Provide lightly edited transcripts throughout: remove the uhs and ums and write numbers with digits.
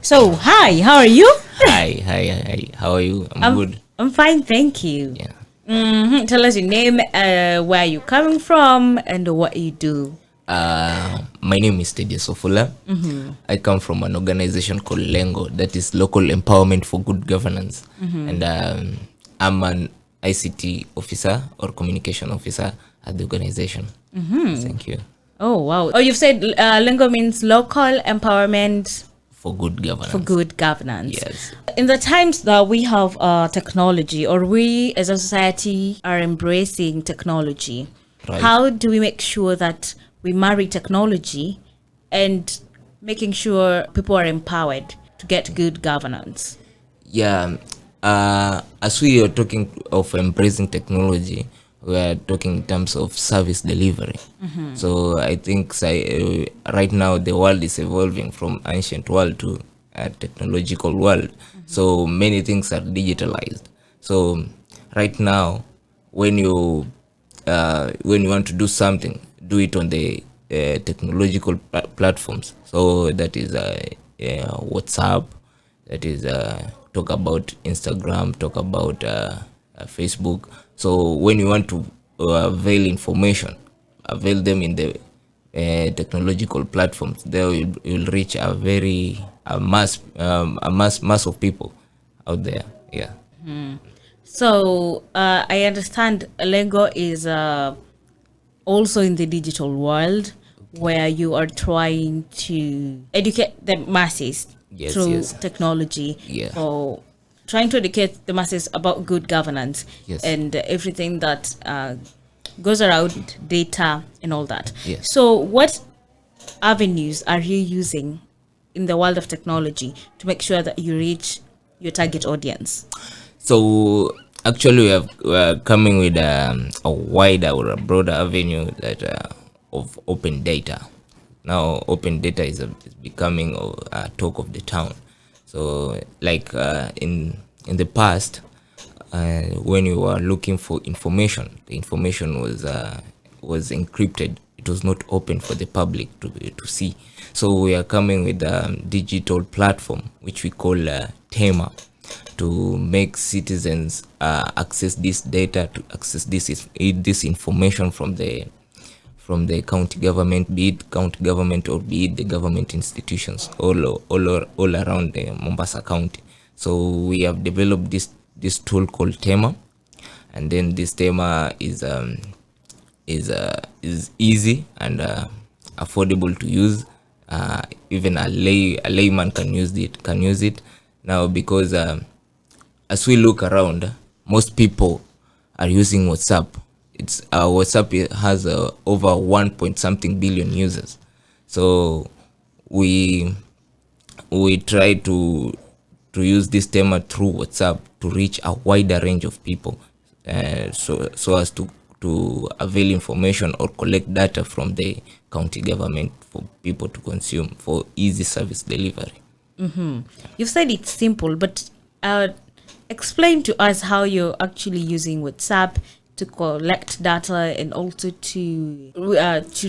So, hi, how are you? Hi. How are you? I'm good. I'm fine, thank you. Yeah. Tell us your name, where you coming from, and what you do. My name is Teddy Sofula. I come from an organization called Lengo, that is Local Empowerment for Good Governance. And I'm an ICT officer or communication officer at the organization. Thank you. Oh, wow. Oh, you've said Lingo means local empowerment For good governance. for good governance. Yes. In the times that we have technology, or we as a society are embracing technology, Right. how do we make sure that we marry technology and making sure people are empowered to get good governance? Yeah. As we are talking of embracing technology, we are talking in terms of service delivery. So I think right now the world is evolving from ancient world to a technological world. So many things are digitalized. So right now, when you want to do something, do it on the technological platforms. So that is WhatsApp, that is talk about Instagram, talk about Facebook. So when you want to avail information, avail them in the technological platforms, there you'll reach a mass of people out there. Yeah. So I understand Lengo is also in the digital world where you are trying to educate the masses Yes, through yes. technology. Yeah. So trying to educate the masses about good governance Yes. and everything that goes around data and all that. Yes. So what avenues are you using in the world of technology to make sure that you reach your target audience? So actually, we are coming with a wider or a broader avenue that of open data. Now, open data is becoming a talk of the town. So, like in the past, when you were looking for information, the information was encrypted. It was not open for the public to see. So we are coming with a digital platform which we call Tema, to make citizens access this data, to access this information from the county government, be it county government or be it the government institutions all around the Mombasa County. So we have developed this tool called Tema, and then this Tema is easy and affordable to use. Even a layman can use it now, because as we look around, most people are using WhatsApp. WhatsApp has over 1 point something billion users. So we try to use this Tema through WhatsApp to reach a wider range of people, so as to avail information or collect data from the county government for people to consume for easy service delivery. You've said it's simple, but explain to us how you're actually using WhatsApp to collect data and also to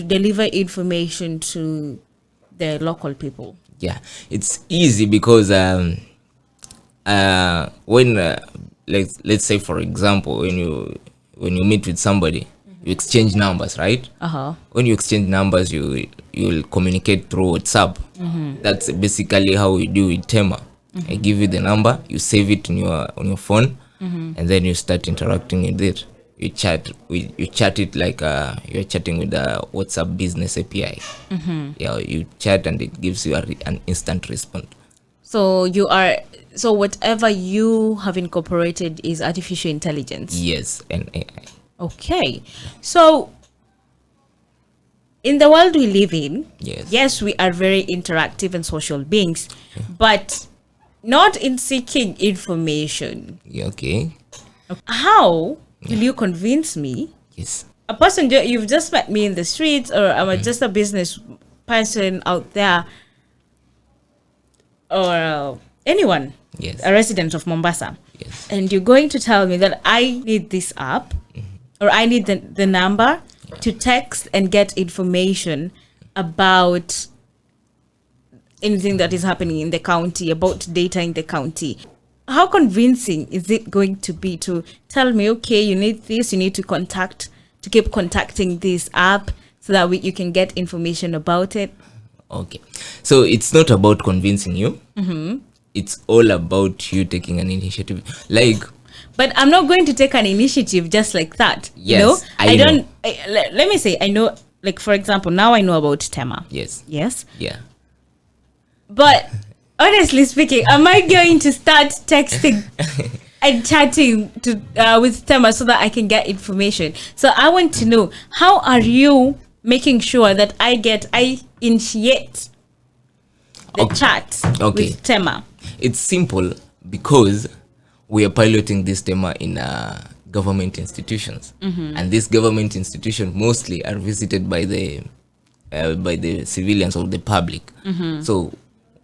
deliver information to the local people. Yeah, it's easy because when let's say, for example, when you meet with somebody, you exchange numbers, right? When you exchange numbers, you'll communicate through WhatsApp. That's basically how we do with Tema. I give you the number, you save it on your phone, and then you start interacting with it. You chat it like you're chatting with the WhatsApp business API. Yeah, you chat and it gives you an instant response. So whatever you have incorporated is artificial intelligence. Yes, and AI. Okay. So in the world we live in, Yes. we are very interactive and social beings, but not in seeking information. Yeah, okay. How will you convince me? Yes. A person, you've just met me in the streets, or I'm just a business person out there, or anyone, Yes. a resident of Mombasa, Yes. and you're going to tell me that I need this app, or I need the number to text and get information about anything that is happening in the county, about data in the county. How convincing is it going to be to tell me, okay, you need this, you need to keep contacting this app so that you can get information about it? Okay, so it's not about convincing you. It's all about you taking an initiative. But I'm not going to take an initiative just like that. Yes, I don't. Let me say, I know. Like, for example, now I know about Tema. Yes. Yeah. But honestly speaking, am I going to start texting and chatting with Tema so that I can get information? So I want to know, how are you making sure that I initiate the chat with Tema? It's simple, because we are piloting this Tema in government institutions, and these government institutions mostly are visited by the civilians or the public. So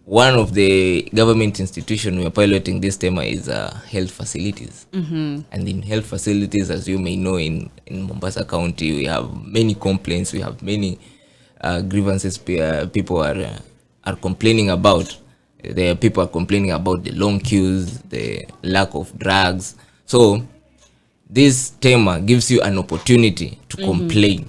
one of the government institutions we are piloting this Tema is health facilities. And in health facilities, as you may know, in Mombasa County, we have many complaints, we have many grievances people are complaining about. People are complaining about the long queues, the lack of drugs. So this Tema gives you an opportunity to complain.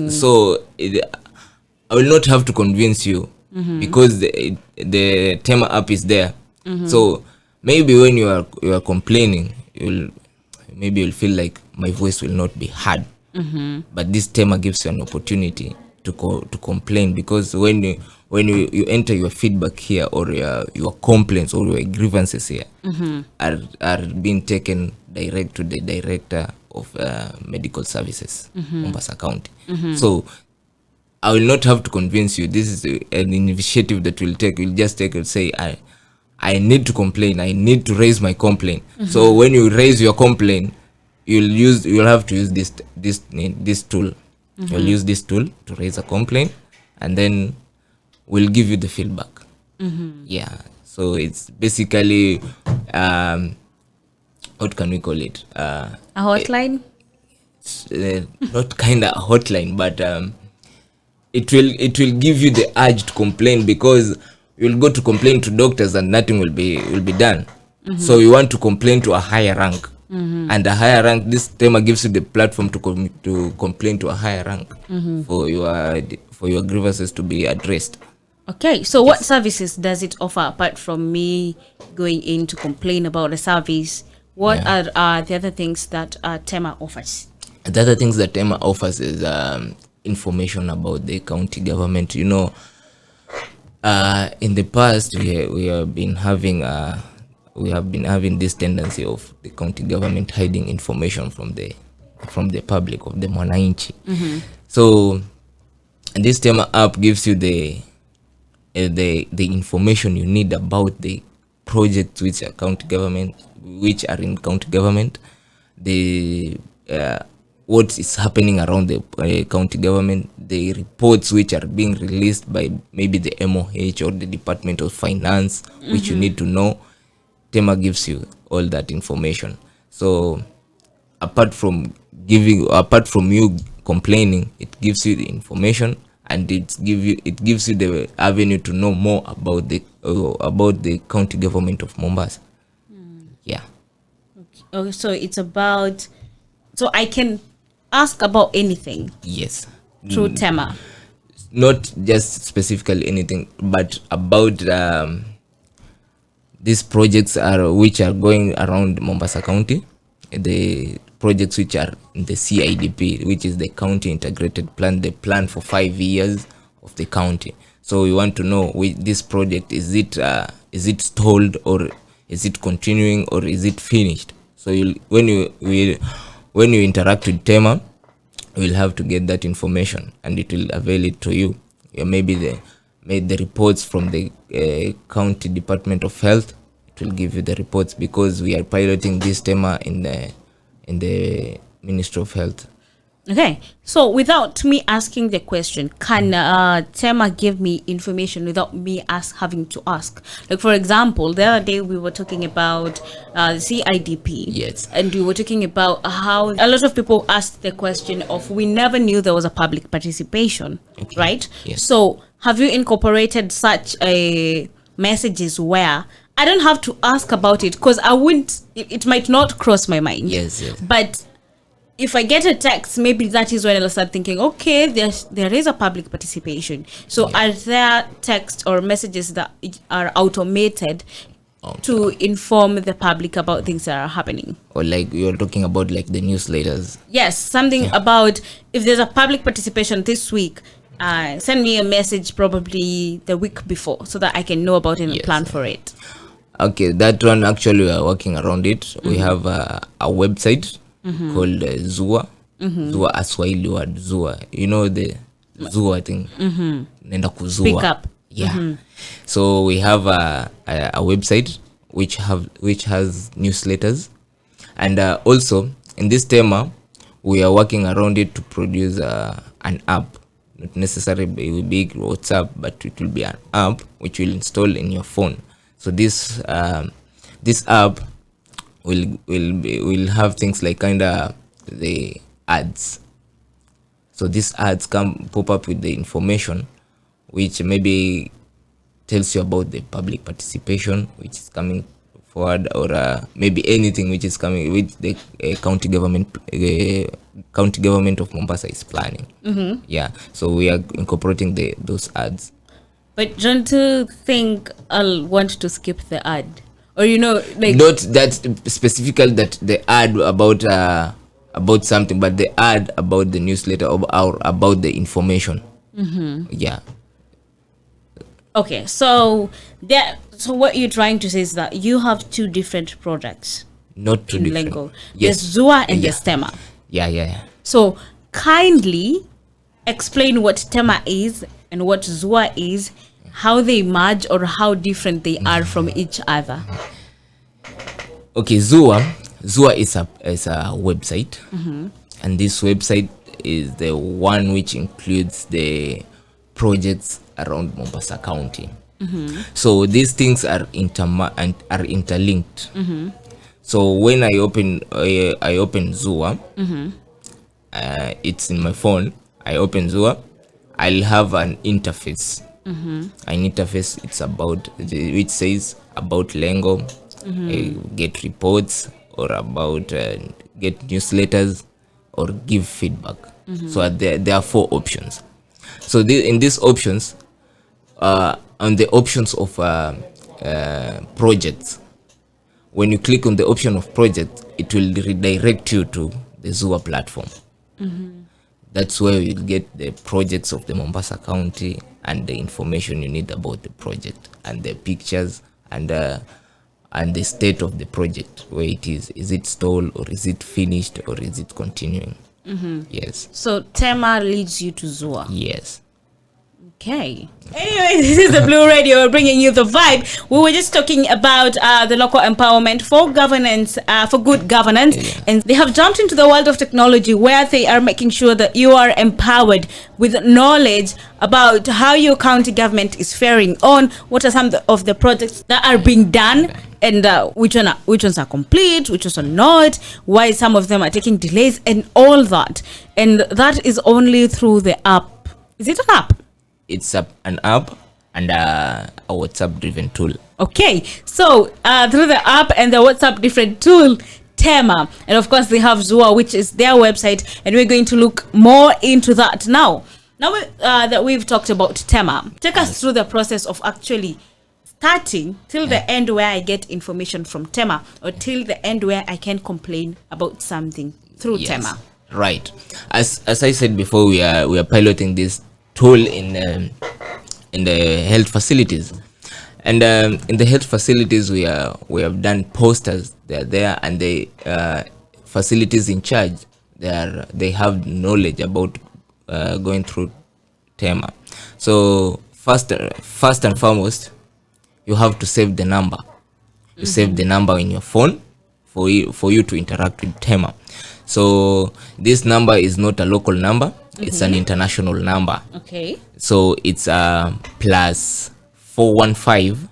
So I will not have to convince you, because the Tema app is there. So maybe when you are complaining, you'll feel like my voice will not be heard. But this Tema gives you an opportunity to complain, because when you enter your feedback here, or your complaints or your grievances here, are being taken direct to the director of medical services, Mombasa County. So I will not have to convince you. This is an initiative that we'll take. We'll just take and say, I need to complain. I need to raise my complaint. So when you raise your complaint, you'll have to use this tool. You'll use this tool to raise a complaint, and then we'll give you the feedback. Yeah. So it's basically what can we call it? A hotline? Not kind of a hotline, but it will give you the urge to complain, because you'll go to complain to doctors and nothing will be done. So you want to complain to a higher rank. And a higher rank, this Tema gives you the platform to complain to a higher rank for your grievances to be addressed. Okay, so what services does it offer apart from me going in to complain about the service? What are the other things that Tema offers? The other things that Tema offers is information about the county government. You know, in the past we have been having this tendency of the county government hiding information from the public, of the mwananchi. So this Tema app gives you the information you need about the projects which are in county government, the what is happening around the county government, the reports which are being released by maybe the MOH or the Department of Finance, which you need to know. Tema gives you all that information. So apart from you complaining, it gives you the information, and it gives you the avenue to know more about the county government of Mombasa. Yeah. Okay, so it's about, so I can ask about anything. Yes. Through Tema. Not just specifically anything, but about these projects which are going around Mombasa County, the projects which are in the CIDP, which is the County Integrated Plan, the plan for 5 years of the county. So we want to know, with this project, is it stalled, or is it continuing, or is it finished? So when you interact with Tema, you will have to get that information, and it will avail it to you. Maybe the reports from the county Department of Health, it will give you the reports, because we are piloting this Tema in the Ministry of Health. Okay, so without me asking the question, can Tema give me information without me having to ask? Like, for example, the other day we were talking about CIDP. Yes. And we were talking about how a lot of people asked the question of, we never knew there was a public participation, right? Yes. So have you incorporated such a messages where I don't have to ask about it because I wouldn't, it might not cross my mind. Yes. But if I get a text, maybe that is when I'll start thinking, okay, there is a public participation. So are there text or messages that are automated to inform the public about things that are happening? Or like you're talking about like the newsletters? Yes, something about if there's a public participation this week, send me a message probably the week before so that I can know about it and plan for it. Okay, that one actually we are working around it. We have a website called Zua. Zua, a Swahili word, Zua. You know the Zua thing? Nenda kuzua. Pick up. Yeah. So we have a website which has newsletters, and also in this Tema we are working around it to produce an app. Not necessarily it will be WhatsApp, but it will be an app which will install in your phone. So this app will have things like the ads. So these ads pop up with the information which maybe tells you about the public participation which is coming forward, or maybe anything which is coming, which the county government of Mombasa is planning. Yeah, so we are incorporating those ads. But don't you think I'll want to skip the ad? Or like not that specifically that the ad about something, but the ad about the newsletter or about the information. Yeah. Okay, so what you're trying to say is that you have two different products. Not two in different. Lingo. Yes. There's Zua and there's Tema. Yeah. So kindly explain what Tema is and what Zua is, how they merge or how different they are from each other. Okay, Zua is a website, and this website is the one which includes the projects around Mombasa County. So these things are interlinked. So when I open Zua, it's in my phone. I open Zua, I'll have an interface. An interface, it's about which says about Lengo, get reports, or about get newsletters, or give feedback. So there are 4 options. So in these options, on the options of projects, when you click on the option of project, it will redirect you to the Zua platform. That's where you'll get the projects of the Mombasa County and the information you need about the project, and the pictures, and the state of the project, where it is. Is it stalled, or is it finished, or is it continuing? Yes. So Tema leads you to Zua. Yes. Okay. Anyway, this is the Blue Radio. We're bringing you the vibe. We were just talking about the local empowerment for governance, for good governance. And they have jumped into the world of technology where they are making sure that you are empowered with knowledge about how your county government is faring on, what are some of the projects that are being done, and which ones are complete, which ones are not, why some of them are taking delays, and all that. And that is only through the app. Is it an app? It's an app and a WhatsApp driven tool. Okay, so through the app and the WhatsApp different tool, Tema, and of course they have Zua, which is their website, and we're going to look more into that now. Now that we've talked about Tema, take us through the process of actually starting till the end where I get information from Tema, or till the end where I can complain about something through Tema. Right. As I said before, we are piloting this tool in the health facilities, and in the health facilities we have done posters. They're there, and the facilities in charge, they have knowledge about going through Tema. So first and foremost, you have to save the number. You save the number in your phone for you to interact with Tema. So this number is not a local number. It's an international number. Okay. So it's plus 415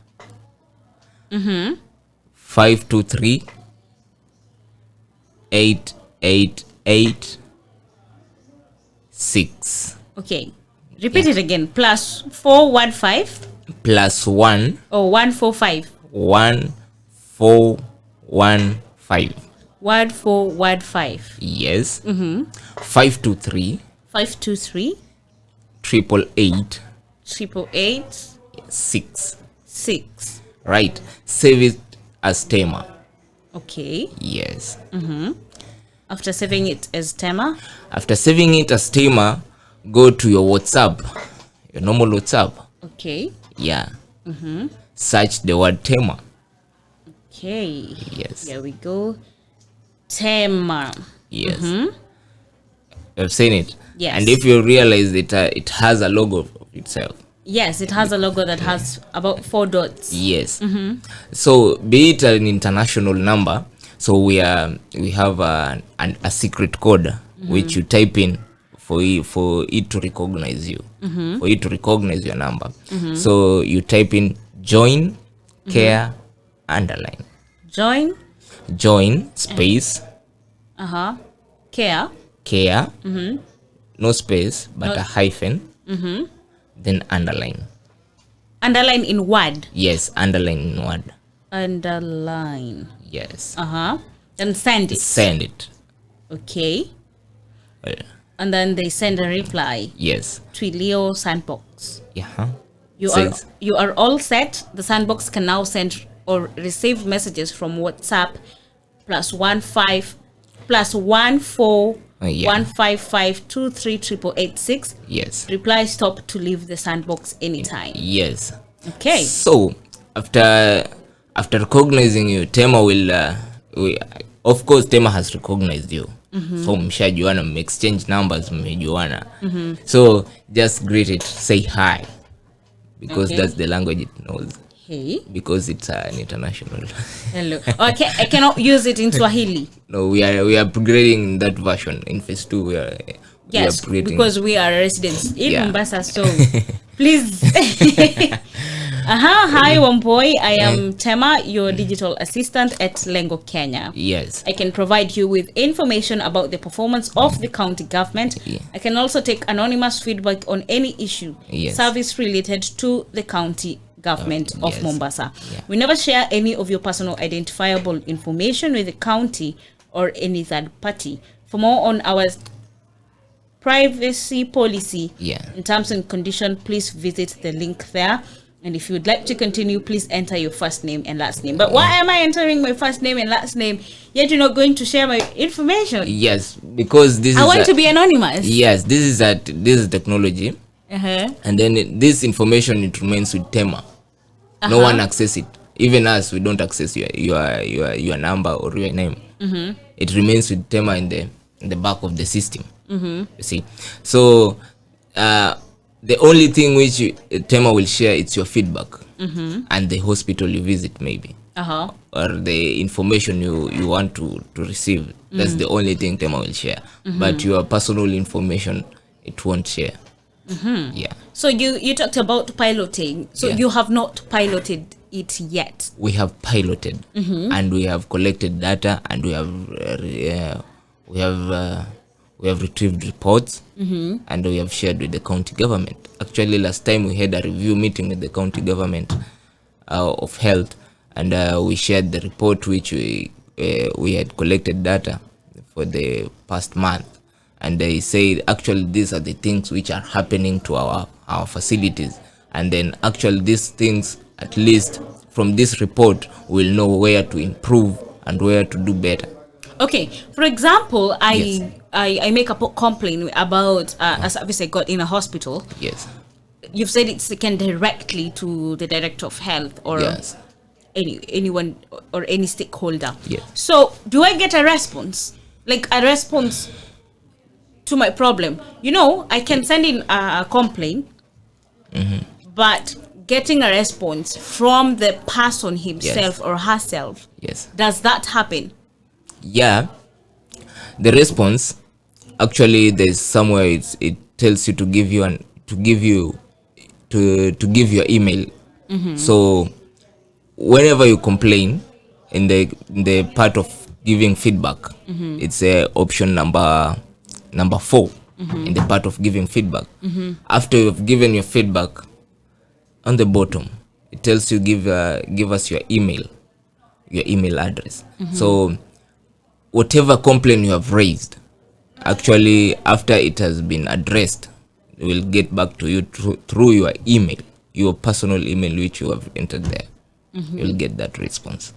523 888 6. Okay. Repeat it again. +415 +1 or 145. 1415. 1415. Yes. 523 523 888 888 6. 6. Right. Save it as Tema. Okay. Yes. After saving it as Tema. After saving it as Tema, go to your WhatsApp, your normal WhatsApp. Okay. Yeah. Search the word Tema. Okay. Yes. Here we go. Tema. Yes. You've seen it. Yes. And if you realize that it has a logo of itself. Yes, it has a logo that has about 4 dots. Yes. So be it an international number, so we have a secret code which you type in for it to recognize you, for it to recognize your number. So you type in join care underline. Join space Care. No space but a hyphen, then underline. Underline in word. Yes, underline in word. Underline. Yes. Then send it. Send it. Okay. Uh, And then they send a reply yes. to Leo Sandbox. Yeah. You are all set. The Sandbox can now send or receive messages from WhatsApp +15 +14 155 238886. Yes. Reply stop to leave the Sandbox anytime. Yes. Okay. So after recognizing you, Tema will of course Tema has recognized you. So mshajuana, exchange numbers, mmejuana. So just greet it, say hi, because that's the language it knows. Hey. Because it's an international. Hello. Okay, I cannot use it in Swahili. No, we are upgrading that version in phase 2. We are upgrading because we are residents in Mombasa, so please. Hi WAMBUI, I am Tema, your digital assistant at Lengo Kenya. Yes. I can provide you with information about the performance of the county government. I can also take anonymous feedback on any issue, service related to the county government of Mombasa. We never share any of your personal identifiable information with the county or any third party. For more on our privacy policy in terms and conditions, please visit the link there. And if you would like to continue, please enter your first name and last name. But why am I entering my first name and last name yet you're not going to share my information? Yes, because I want to be anonymous. Yes, this is technology. And then this information, it remains with Tema. No one access it. Even us, we don't access your number or your name. It remains with Tema in the back of the system. You see. So the only thing which Tema will share, it's your feedback and the hospital you visit, maybe, or the information you want to receive. That's the only thing Tema will share. But your personal information, it won't share. Yeah. So you talked about piloting. So you have not piloted it yet. We have piloted and we have collected data, and we have retrieved reports, and we have shared with the county government. Actually, last time we had a review meeting with the county government of health, and we shared the report which we had collected data for the past month. And they say actually these are the things which are happening to our facilities, and then actually these things, at least from this report, we'll know where to improve and where to do better. Okay. For example, I make a complaint about a service I got in a hospital. Yes. You've said it's sent directly to the director of health or anyone or any stakeholder. Yes. So do I get a response? Like a response to my problem? I can send in a complaint, but getting a response from the person himself or herself, does that happen? Yeah, the response, actually there's somewhere it tells you to give you to give your email. So whenever you complain, in the part of giving feedback, it's option number 4. in the part of giving feedback. After you've given your feedback, on the bottom it tells you give us your email address. So whatever complaint you have raised, actually after it has been addressed, it will get back to you through your email, your personal email which you have entered there. You'll get that response.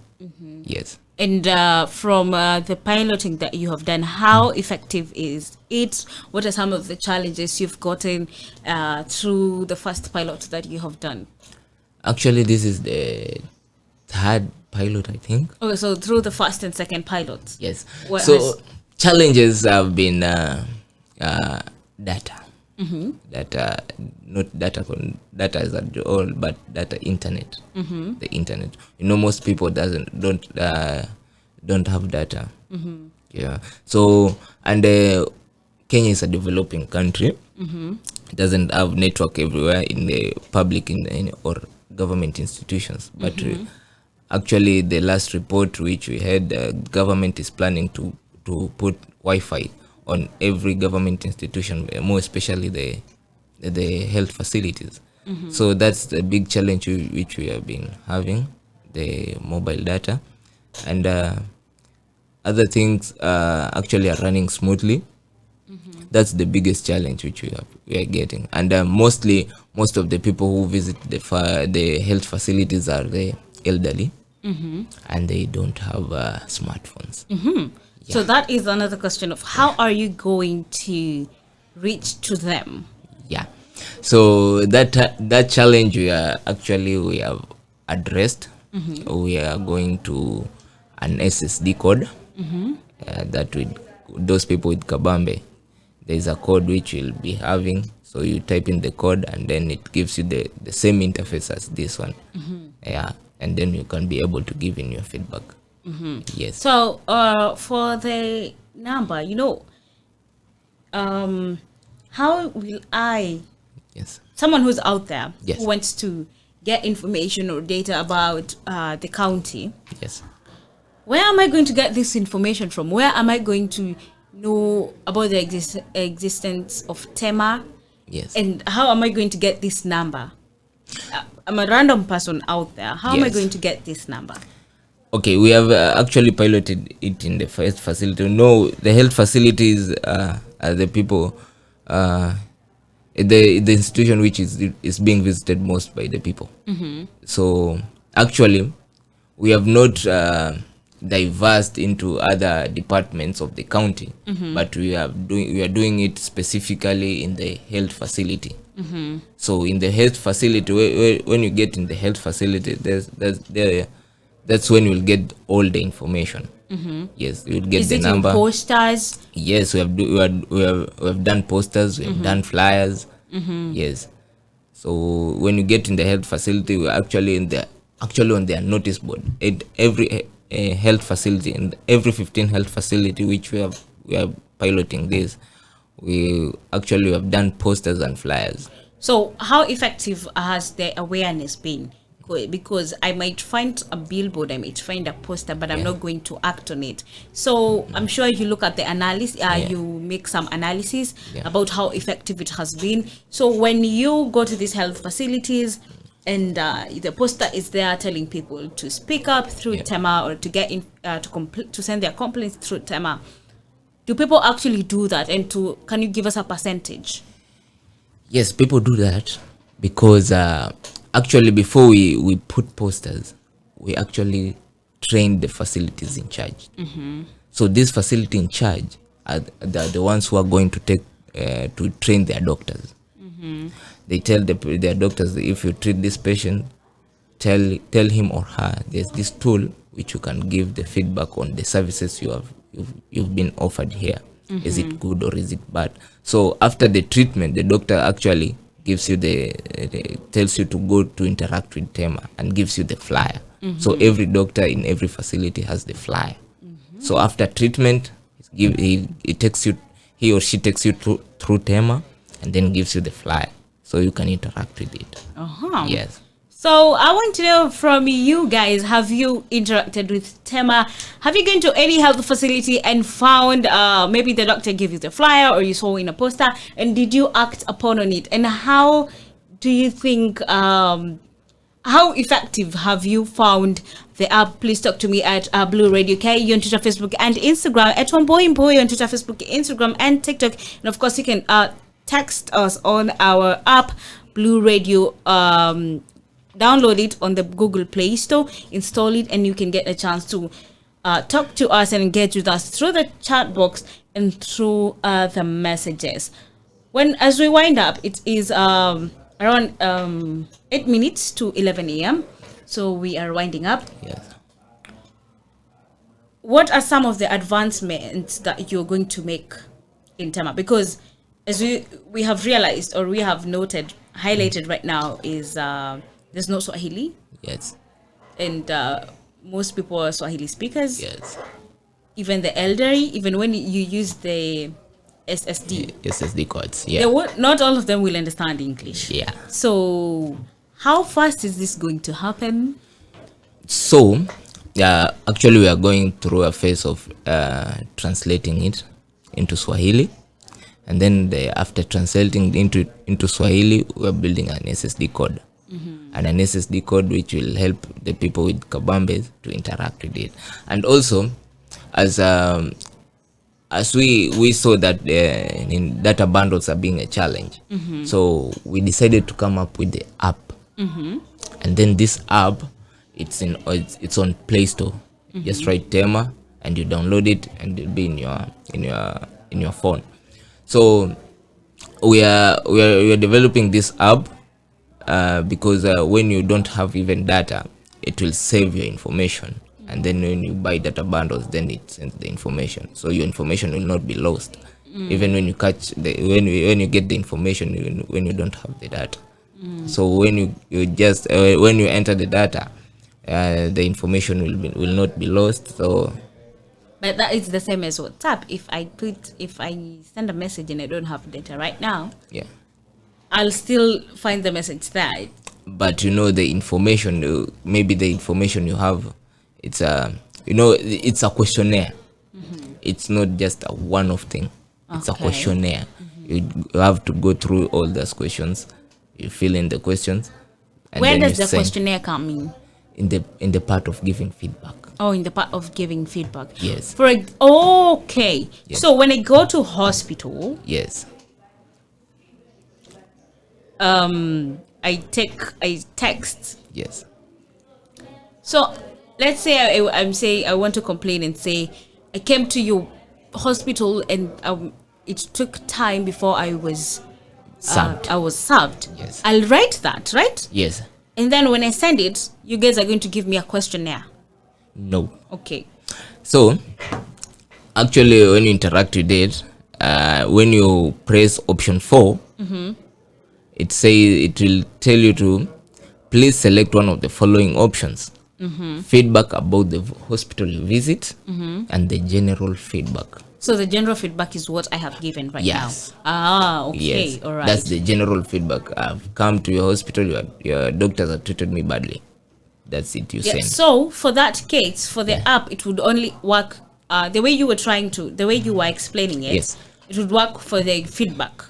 Yes. And from the piloting that you have done, how effective is it? What are some of the challenges you've gotten through the first pilot that you have done? Actually, this is the third pilot, I think. Okay, so through the first and second pilots. Yes. What So challenges have been data. Data, not data as at all, but data internet. The internet. Most people don't have data. Yeah. So, and Kenya is a developing country. It doesn't have network everywhere in the public or government institutions. But actually, the last report which we had, the government is planning to put Wi-Fi on every government institution, more especially the health facilities. So that's the big challenge which we have been having, the mobile data, and other things actually are running smoothly. That's the biggest challenge which we are getting, and most of the people who visit the health facilities are the elderly, and they don't have smartphones. So that is another question of how are you going to reach to them? Yeah. So that challenge we have addressed. We are going to an SSD code that with those people with Kabambe, there is a code which you'll be having. So you type in the code and then it gives you the same interface as this one. Yeah, and then you can be able to give in your feedback. Yes. So for the number, how will someone who's out there who wants to get information or data about the county, where am I going to get this information from? Where am I going to know about the existence of Tema? Yes. And how am I going to get this number? I'm a random person out there. How am I going to get this number? Okay, we have actually piloted it in the first facility. No, the health facilities are the people, the institution which is being visited most by the people. So actually, we have not diversed into other departments of the county, but we are doing it specifically in the health facility. So in the health facility, when you get in the health facility, that's when you'll get all the information. Yes, you'll get the number. Is it in posters? Yes, we have done posters, we have done flyers. Yes. So when you get in the health facility, we're actually on their notice board. At every health facility, and every 15 health facility which we are piloting this, we actually have done posters and flyers. So how effective has the awareness been? Because I might find a billboard, I might find a poster, but I'm not going to act on it. So I'm sure you look at the analysis, you make some analysis about how effective it has been. So when you go to these health facilities and the poster is there telling people to speak up through Tema or to get in to send their complaints through Tema, do people actually do that? And can you give us a percentage? Yes, people do that because actually before we put posters, we actually train the facilities in charge. So this facility in charge are the ones who are going to take to train their doctors. They tell their doctors that if you treat this patient, tell him or her there's this tool which you can give the feedback on the services you've been offered here. Is it good or is it bad? So after the treatment, the doctor actually gives you tells you to go to interact with Tema and gives you the flyer. So every doctor in every facility has the flyer. So after treatment, he or she takes you through Tema and then gives you the flyer so you can interact with it. Yes. So I want to know from you guys, have you interacted with Tema? Have you gone to any health facility and found maybe the doctor gave you the flyer or you saw in a poster, and did you act upon on it? And how do you think, how effective have you found the app? Please talk to me at Blue Radio KE on Twitter, Facebook, and Instagram, at MBUI on Twitter, Facebook, Instagram, and TikTok. And of course, you can text us on our app, Blue Radio. Download it on the Google Play Store, install it, and you can get a chance to talk to us and engage with us through the chat box and through the messages. As we wind up, it is around 8 minutes to 11 a.m. So we are winding up. Yes. What are some of the advancements that you're going to make in Tema? Because as we have realized, or we have noted, highlighted right now, is there's no Swahili. Yes. And most people are Swahili speakers. Yes. Even the elderly, even when you use the SSD cards. Yeah. Not all of them will understand English. Yeah. So how fast is this going to happen? So, actually we are going through a phase of translating it into Swahili. And then after translating into Swahili, we are building an SSD code. And an SSD code which will help the people with kabambes to interact with it. And also, as we saw that in data bundles are being a challenge, so we decided to come up with the app. And then this app, it's on Play Store. Just write Tema and you download it, and it'll be in your phone. So we are developing this app. Because when you don't have even data, it will save your information, and then when you buy data bundles, then it sends the information, so your information will not be lost, even when you when you get the information when you don't have the data. So when you enter the data, the information will not be lost. So, but that is the same as WhatsApp. If I send a message and I don't have data right now, yeah, I'll still find the message there. But the information, maybe the information you have, it's it's a questionnaire. It's not just a one-off thing. It's a questionnaire. You have to go through all those questions. You fill in the questions. And where does the questionnaire come in? In the part of giving feedback. Oh, in the part of giving feedback. Yes. Okay. Yes. So when I go to hospital, yes, I text. Yes. So let's say I want to complain and say I came to your hospital and it took time before I was served. Yes. I'll write that, right? Yes. And then when I send it, you guys are going to give me a questionnaire. No. Okay. So actually, when you interact with it, when you press option 4, it will tell you to please select one of the following options: feedback about the hospital visit, and the general feedback. So the general feedback is what I have given right now. Okay. Yes. All right. That's the general feedback. I've come to your hospital. Your doctors have treated me badly. That's it. You send. So for that case, for the app, it would only work the way you were explaining it. Yes. It would work for the feedback,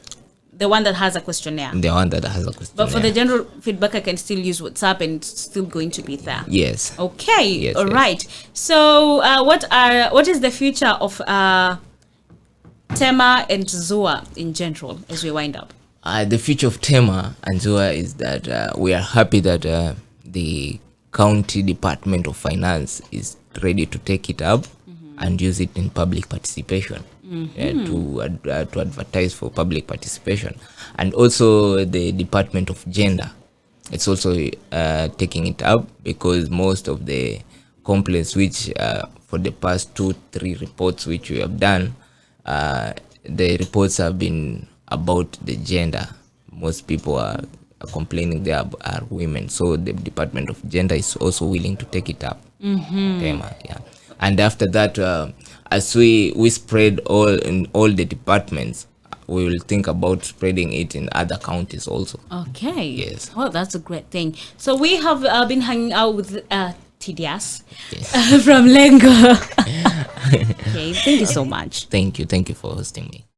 the one that has a questionnaire. The one that has a questionnaire. But for the general feedback, I can still use WhatsApp and it's still going to be there. Yes. Okay. Yes, all right. So what is the future of Tema and Zua in general as we wind up? The future of Tema and Zua is that we are happy that the County Department of Finance is ready to take it up and use it in public participation. To advertise for public participation. And also the Department of Gender, it's also taking it up, because most of the complaints which for the past 2-3 reports which we have done, the reports have been about the gender. Most people are complaining they are women, so the Department of Gender is also willing to take it up. Tema, yeah. And after that, as we spread in all the departments, we will think about spreading it in other counties also. Okay. Yes. Well, that's a great thing. So we have been hanging out with TDS Yes. from Lengo. Okay, thank you so much. Thank you for hosting me.